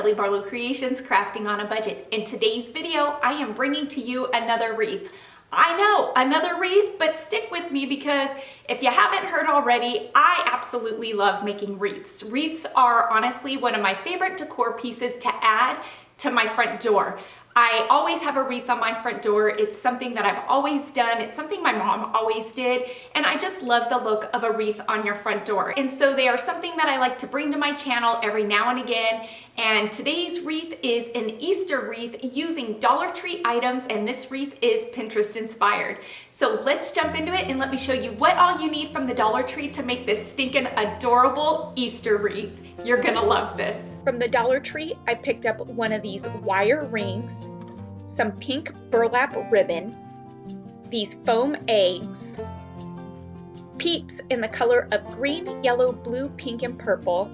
Kelly Barlow Creations, crafting on a budget. In today's video, I am bringing to you another wreath. I know, another wreath, but stick with me because if you haven't heard already, I absolutely love making wreaths. Wreaths are honestly one of my favorite decor pieces to add to my front door. I always have a wreath on my front door. It's something that I've always done. It's something my mom always did. And I just love the look of a wreath on your front door. And so they are something that I like to bring to my channel every now and again. And today's wreath is an Easter wreath using Dollar Tree items. And this wreath is Pinterest inspired. So let's jump into it and let me show you what all you need from the Dollar Tree to make this stinking adorable Easter wreath. You're gonna love this. From the Dollar Tree, I picked up one of these wire rings, some pink burlap ribbon, these foam eggs, Peeps in the color of green, yellow, blue, pink, and purple,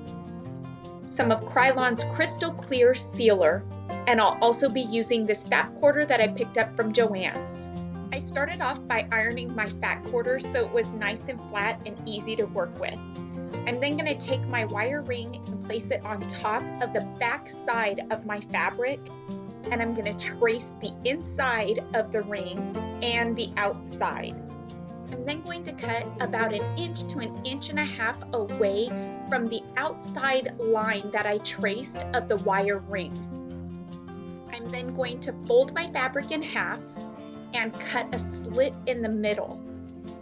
some of Krylon's crystal clear sealer, and I'll also be using this fat quarter that I picked up from Joann's. I started off by ironing my fat quarter so it was nice and flat and easy to work with. I'm then going to take my wire ring and place it on top of the back side of my fabric, and I'm going to trace the inside of the ring and the outside. I'm then going to cut about 1 inch to 1.5 inches away from the outside line that I traced of the wire ring. I'm then going to fold my fabric in half and cut a slit in the middle.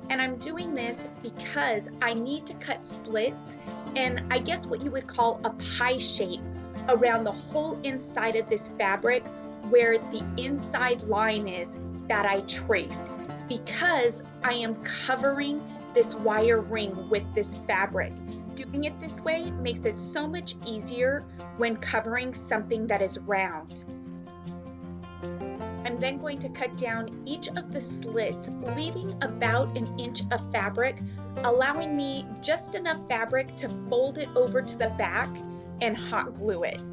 And I'm doing this because I need to cut slits in, I guess what you would call a pie shape around the whole inside of this fabric where the inside line is that I traced, because I am covering this wire ring with this fabric. Doing it this way makes it so much easier when covering something that is round. I'm then going to cut down each of the slits, leaving about 1 inch of fabric, allowing me just enough fabric to fold it over to the back and hot glue it.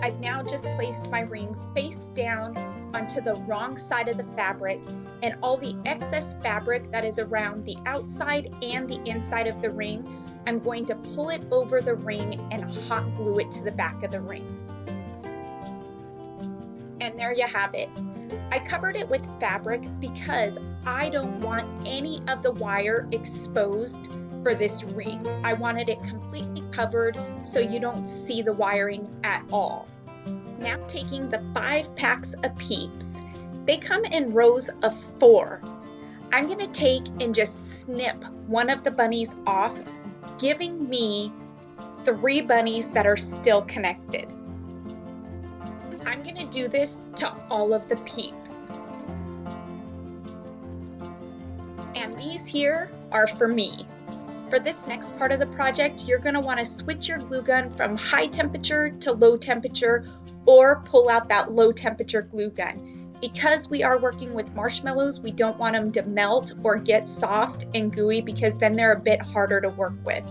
I've now just placed my ring face down onto the wrong side of the fabric, and all the excess fabric that is around the outside and the inside of the ring, I'm going to pull it over the ring and hot glue it to the back of the ring. And there you have it. I covered it with fabric because I don't want any of the wire exposed for this wreath. I wanted it completely covered so you don't see the wiring at all. Now taking the 5 packs of Peeps. They come in rows of 4. I'm going to take and just snip one of the bunnies off, giving me 3 bunnies that are still connected. I'm going to do this to all of the Peeps. And these here are for me. For this next part of the project, you're going to want to switch your glue gun from high temperature to low temperature, or pull out that low temperature glue gun. Because we are working with marshmallows, we don't want them to melt or get soft and gooey, because then they're a bit harder to work with.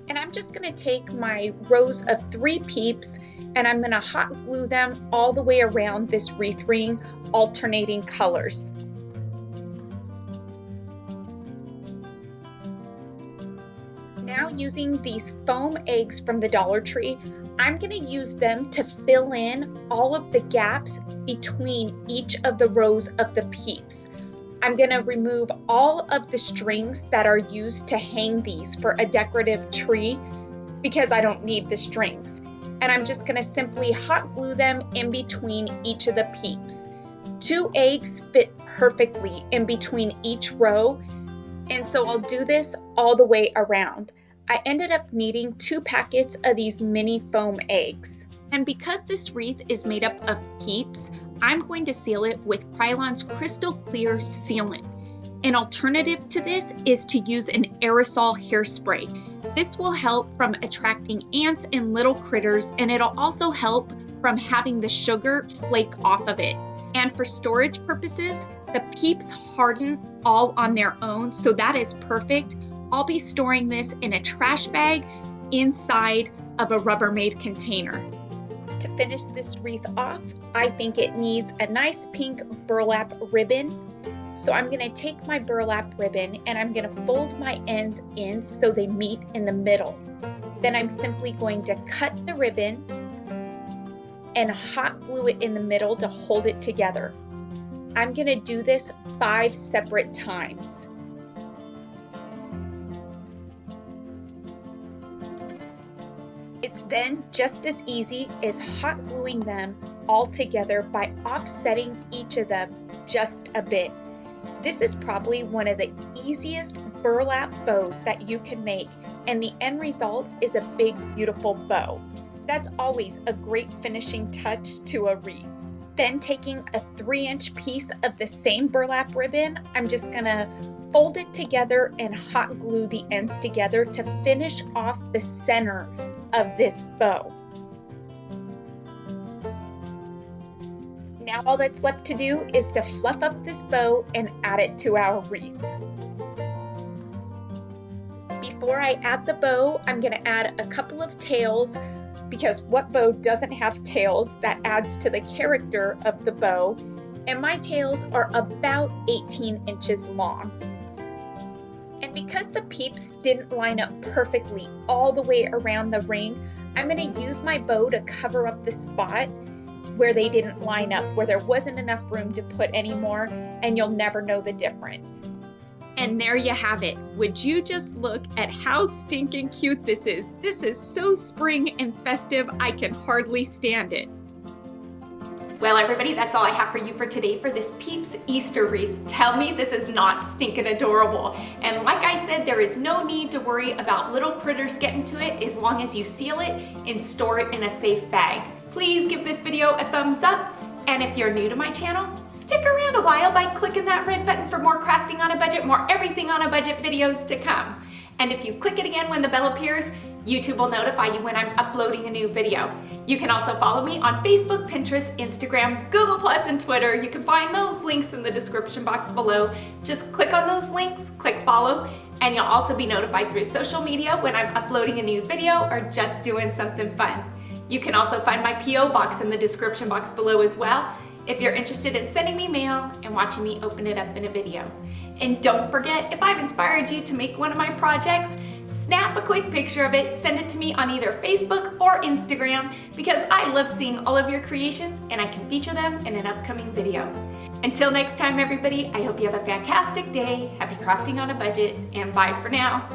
And I'm just going to take my rows of 3 Peeps and I'm going to hot glue them all the way around this wreath ring, alternating colors. Now using these foam eggs from the Dollar Tree, I'm going to use them to fill in all of the gaps between each of the rows of the Peeps. I'm going to remove all of the strings that are used to hang these for a decorative tree because I don't need the strings. And I'm just going to simply hot glue them in between each of the Peeps. 2 eggs fit perfectly in between each row, and so I'll do this all the way around. I ended up needing 2 packets of these mini foam eggs. And because this wreath is made up of Peeps, I'm going to seal it with Krylon's crystal clear sealant. An alternative to this is to use an aerosol hairspray. This will help from attracting ants and little critters, and it'll also help from having the sugar flake off of it. And for storage purposes, the Peeps harden all on their own, so that is perfect. I'll be storing this in a trash bag inside of a Rubbermaid container. To finish this wreath off, I think it needs a nice pink burlap ribbon, So I'm going to take my burlap ribbon and I'm going to fold my ends in so they meet in the middle. Then I'm simply going to cut the ribbon and hot glue it in the middle to hold it together. I'm going to do this 5 separate times. It's then just as easy as hot gluing them all together by offsetting each of them just a bit. This is probably one of the easiest burlap bows that you can make, and the end result is a big, beautiful bow. That's always a great finishing touch to a wreath. Then taking a 3-inch piece of the same burlap ribbon, I'm just gonna fold it together and hot glue the ends together to finish off the center of this bow. Now all that's left to do is to fluff up this bow and add it to our wreath. Before I add the bow, I'm going to add a couple of tails, because what bow doesn't have tails? That adds to the character of the bow, and my tails are about 18 inches long. And because the peeps didn't line up perfectly all the way around the ring, I'm going to use my bow to cover up the spot where they didn't line up, where there wasn't enough room to put any more, and you'll never know the difference. And there you have it. Would you just look at how stinking cute this is? This is so spring and festive, I can hardly stand it. Well, everybody, that's all I have for you for today for this Peeps Easter wreath. Tell me this is not stinking adorable. And like I said, there is no need to worry about little critters getting to it as long as you seal it and store it in a safe bag. Please give this video a thumbs up. And if you're new to my channel, stick around a while by clicking that red button for more crafting on a budget, more everything on a budget videos to come. And if you click it again when the bell appears, YouTube will notify you when I'm uploading a new video. You can also follow me on Facebook, Pinterest, Instagram, Google+, and Twitter. You can find those links in the description box below. Just click on those links, click follow, and you'll also be notified through social media when I'm uploading a new video or just doing something fun. You can also find my P.O. box in the description box below as well, if you're interested in sending me mail and watching me open it up in a video. And don't forget, if I've inspired you to make one of my projects, snap a quick picture of it, send it to me on either Facebook or Instagram, because I love seeing all of your creations and I can feature them in an upcoming video. Until next time, everybody, I hope you have a fantastic day, happy crafting on a budget, and bye for now.